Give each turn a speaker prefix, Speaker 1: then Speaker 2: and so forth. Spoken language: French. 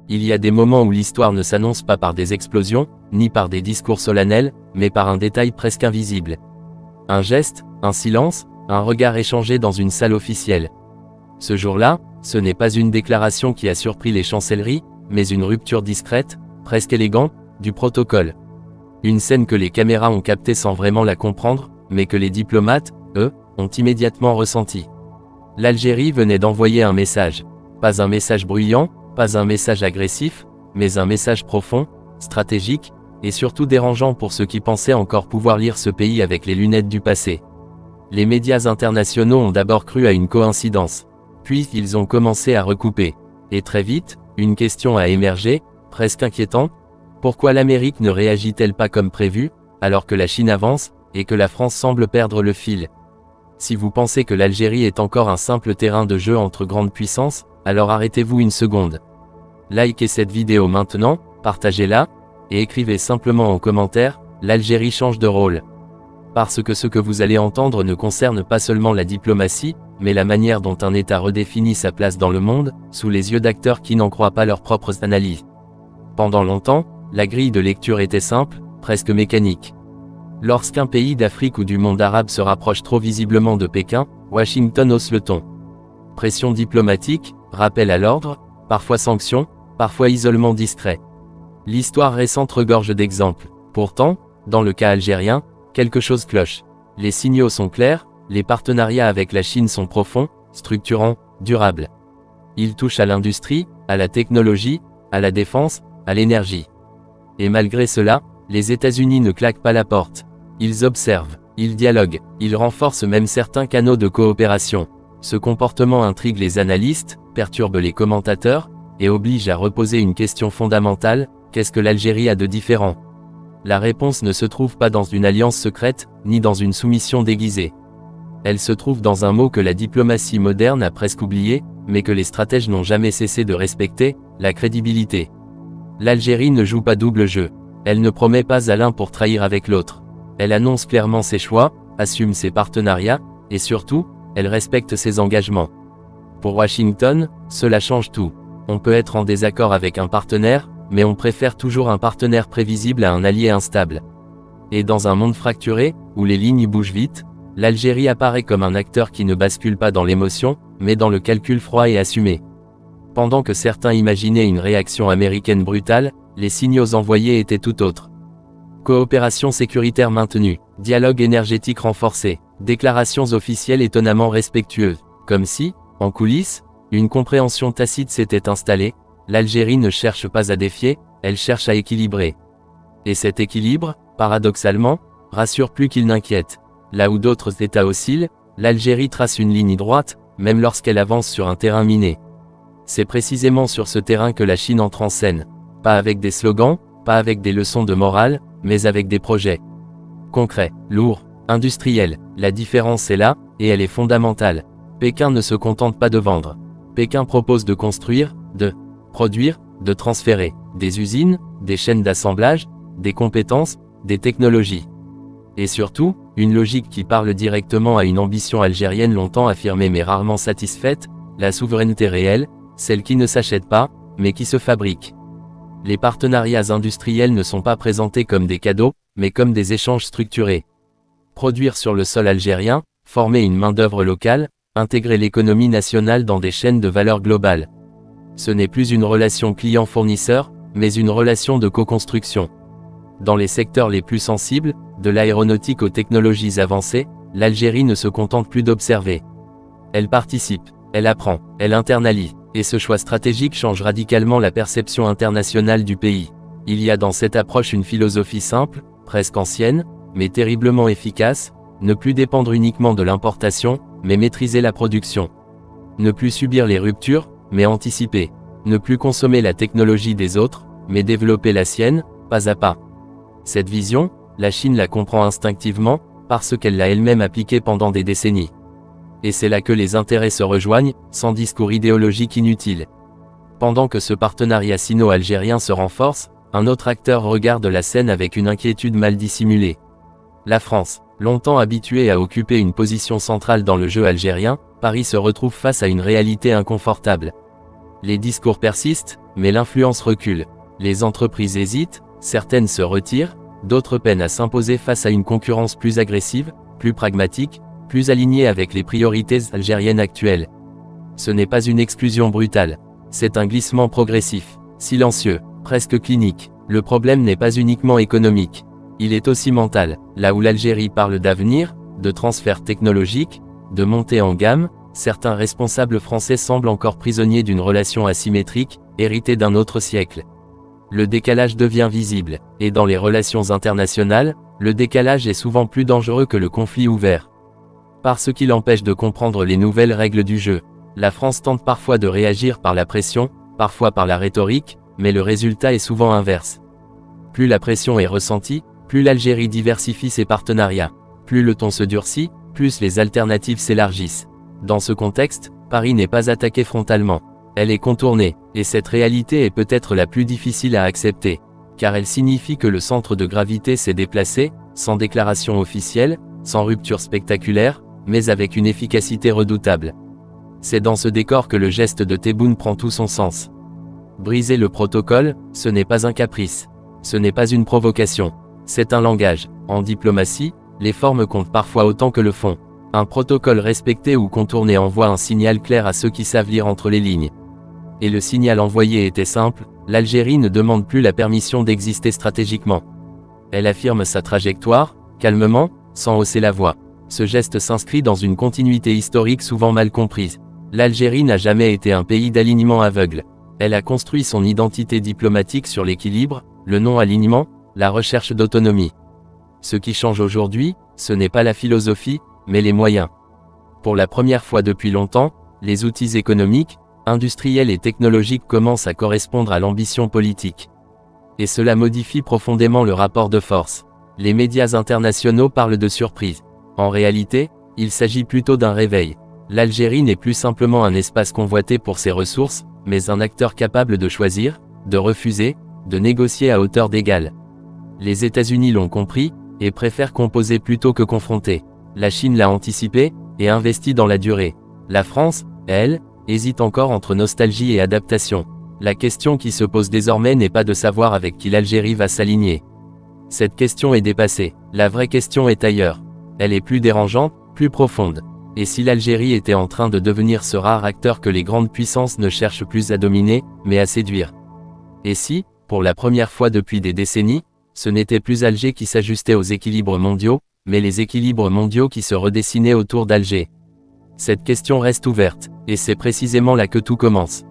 Speaker 1: Il y a des moments où l'histoire ne s'annonce pas par des explosions, ni par des discours solennels, mais par un détail presque invisible. Un geste, un silence, un regard échangé dans une salle officielle. Ce jour-là, ce n'est pas une déclaration qui a surpris les chancelleries, mais une rupture discrète, presque élégante, du protocole. Une scène que les caméras ont captée sans vraiment la comprendre, mais que les diplomates, eux, ont immédiatement ressenti. L'Algérie venait d'envoyer un message. Pas un message bruyant, pas un message agressif, mais un message profond, stratégique, et surtout dérangeant pour ceux qui pensaient encore pouvoir lire ce pays avec les lunettes du passé. Les médias internationaux ont d'abord cru à une coïncidence. Puis ils ont commencé à recouper. Et très vite, une question a émergé, presque inquiétante. Pourquoi l'Amérique ne réagit-elle pas comme prévu, alors que la Chine avance, et que la France semble perdre le fil? Si vous pensez que l'Algérie est encore un simple terrain de jeu entre grandes puissances, alors arrêtez-vous une seconde. Likez cette vidéo maintenant, partagez-la, et écrivez simplement en commentaire, l'Algérie change de rôle. Parce que ce que vous allez entendre ne concerne pas seulement la diplomatie, mais la manière dont un État redéfinit sa place dans le monde, sous les yeux d'acteurs qui n'en croient pas leurs propres analyses. Pendant longtemps, la grille de lecture était simple, presque mécanique. Lorsqu'un pays d'Afrique ou du monde arabe se rapproche trop visiblement de Pékin, Washington hausse le ton. Pression diplomatique, rappel à l'ordre, parfois sanctions, parfois isolement discret. L'histoire récente regorge d'exemples. Pourtant, dans le cas algérien, quelque chose cloche. Les signaux sont clairs, les partenariats avec la Chine sont profonds, structurants, durables. Ils touchent à l'industrie, à la technologie, à la défense, à l'énergie. Et malgré cela, les États-Unis ne claquent pas la porte. Ils observent, ils dialoguent, ils renforcent même certains canaux de coopération. Ce comportement intrigue les analystes, perturbe les commentateurs, et oblige à reposer une question fondamentale, qu'est-ce que l'Algérie a de différent? La réponse ne se trouve pas dans une alliance secrète, ni dans une soumission déguisée. Elle se trouve dans un mot que la diplomatie moderne a presque oublié, mais que les stratèges n'ont jamais cessé de respecter, la crédibilité. L'Algérie ne joue pas double jeu. Elle ne promet pas à l'un pour trahir avec l'autre. Elle annonce clairement ses choix, assume ses partenariats, et surtout, elle respecte ses engagements. Pour Washington, cela change tout. On peut être en désaccord avec un partenaire, mais on préfère toujours un partenaire prévisible à un allié instable. Et dans un monde fracturé, où les lignes bougent vite, l'Algérie apparaît comme un acteur qui ne bascule pas dans l'émotion, mais dans le calcul froid et assumé. Pendant que certains imaginaient une réaction américaine brutale, les signaux envoyés étaient tout autres. Coopération sécuritaire maintenue, dialogue énergétique renforcé, déclarations officielles étonnamment respectueuses, comme si, en coulisses, une compréhension tacite s'était installée, l'Algérie ne cherche pas à défier, elle cherche à équilibrer. Et cet équilibre, paradoxalement, rassure plus qu'il n'inquiète. Là où d'autres États oscillent, l'Algérie trace une ligne droite, même lorsqu'elle avance sur un terrain miné. C'est précisément sur ce terrain que la Chine entre en scène. Pas avec des slogans, pas avec des leçons de morale, mais avec des projets concrets, lourds, industriels. La différence est là, et elle est fondamentale. Pékin ne se contente pas de vendre. Pékin propose de construire, de produire, de transférer, des usines, des chaînes d'assemblage, des compétences, des technologies. Et surtout, une logique qui parle directement à une ambition algérienne longtemps affirmée mais rarement satisfaite, la souveraineté réelle, celle qui ne s'achète pas, mais qui se fabrique. Les partenariats industriels ne sont pas présentés comme des cadeaux, mais comme des échanges structurés. Produire sur le sol algérien, former une main-d'œuvre locale, intégrer l'économie nationale dans des chaînes de valeur globale. Ce n'est plus une relation client-fournisseur, mais une relation de co-construction. Dans les secteurs les plus sensibles, de l'aéronautique aux technologies avancées, l'Algérie ne se contente plus d'observer. Elle participe, elle apprend, elle internalise, et ce choix stratégique change radicalement la perception internationale du pays. Il y a dans cette approche une philosophie simple, presque ancienne, mais terriblement efficace, ne plus dépendre uniquement de l'importation, mais maîtriser la production. Ne plus subir les ruptures, mais anticiper. Ne plus consommer la technologie des autres, mais développer la sienne, pas à pas. Cette vision, la Chine la comprend instinctivement, parce qu'elle l'a elle-même appliquée pendant des décennies. Et c'est là que les intérêts se rejoignent, sans discours idéologique inutile. Pendant que ce partenariat sino-algérien se renforce, un autre acteur regarde la scène avec une inquiétude mal dissimulée. La France, longtemps habituée à occuper une position centrale dans le jeu algérien, Paris se retrouve face à une réalité inconfortable. Les discours persistent, mais l'influence recule. Les entreprises hésitent, certaines se retirent, d'autres peinent à s'imposer face à une concurrence plus agressive, plus pragmatique, plus alignée avec les priorités algériennes actuelles. Ce n'est pas une exclusion brutale. C'est un glissement progressif, silencieux, presque clinique. Le problème n'est pas uniquement économique. Il est aussi mental. Là où l'Algérie parle d'avenir, de transfert technologique, de montée en gamme, certains responsables français semblent encore prisonniers d'une relation asymétrique, héritée d'un autre siècle. Le décalage devient visible, et dans les relations internationales, le décalage est souvent plus dangereux que le conflit ouvert. Parce qu'il empêche de comprendre les nouvelles règles du jeu. La France tente parfois de réagir par la pression, parfois par la rhétorique, mais le résultat est souvent inverse. Plus la pression est ressentie, plus l'Algérie diversifie ses partenariats. Plus le ton se durcit, plus les alternatives s'élargissent. Dans ce contexte, Paris n'est pas attaqué frontalement. Elle est contournée, et cette réalité est peut-être la plus difficile à accepter, car elle signifie que le centre de gravité s'est déplacé, sans déclaration officielle, sans rupture spectaculaire, mais avec une efficacité redoutable. C'est dans ce décor que le geste de Tebboune prend tout son sens. Briser le protocole, ce n'est pas un caprice. Ce n'est pas une provocation. C'est un langage. En diplomatie, les formes comptent parfois autant que le fond. Un protocole respecté ou contourné envoie un signal clair à ceux qui savent lire entre les lignes. Et le signal envoyé était simple, l'Algérie ne demande plus la permission d'exister stratégiquement. Elle affirme sa trajectoire, calmement, sans hausser la voix. Ce geste s'inscrit dans une continuité historique souvent mal comprise. L'Algérie n'a jamais été un pays d'alignement aveugle. Elle a construit son identité diplomatique sur l'équilibre, le non-alignement, la recherche d'autonomie. Ce qui change aujourd'hui, ce n'est pas la philosophie, mais les moyens. Pour la première fois depuis longtemps, les outils économiques, industriels et technologiques commencent à correspondre à l'ambition politique. Et cela modifie profondément le rapport de force. Les médias internationaux parlent de surprise. En réalité, il s'agit plutôt d'un réveil. L'Algérie n'est plus simplement un espace convoité pour ses ressources, mais un acteur capable de choisir, de refuser, de négocier à hauteur d'égal. Les États-Unis l'ont compris, et préfèrent composer plutôt que confronter. La Chine l'a anticipé, et investit dans la durée. La France, elle, hésite encore entre nostalgie et adaptation. La question qui se pose désormais n'est pas de savoir avec qui l'Algérie va s'aligner. Cette question est dépassée. La vraie question est ailleurs. Elle est plus dérangeante, plus profonde. Et si l'Algérie était en train de devenir ce rare acteur que les grandes puissances ne cherchent plus à dominer, mais à séduire? Et si, pour la première fois depuis des décennies, ce n'était plus Alger qui s'ajustait aux équilibres mondiaux, mais les équilibres mondiaux qui se redessinaient autour d'Alger? Cette question reste ouverte, et c'est précisément là que tout commence.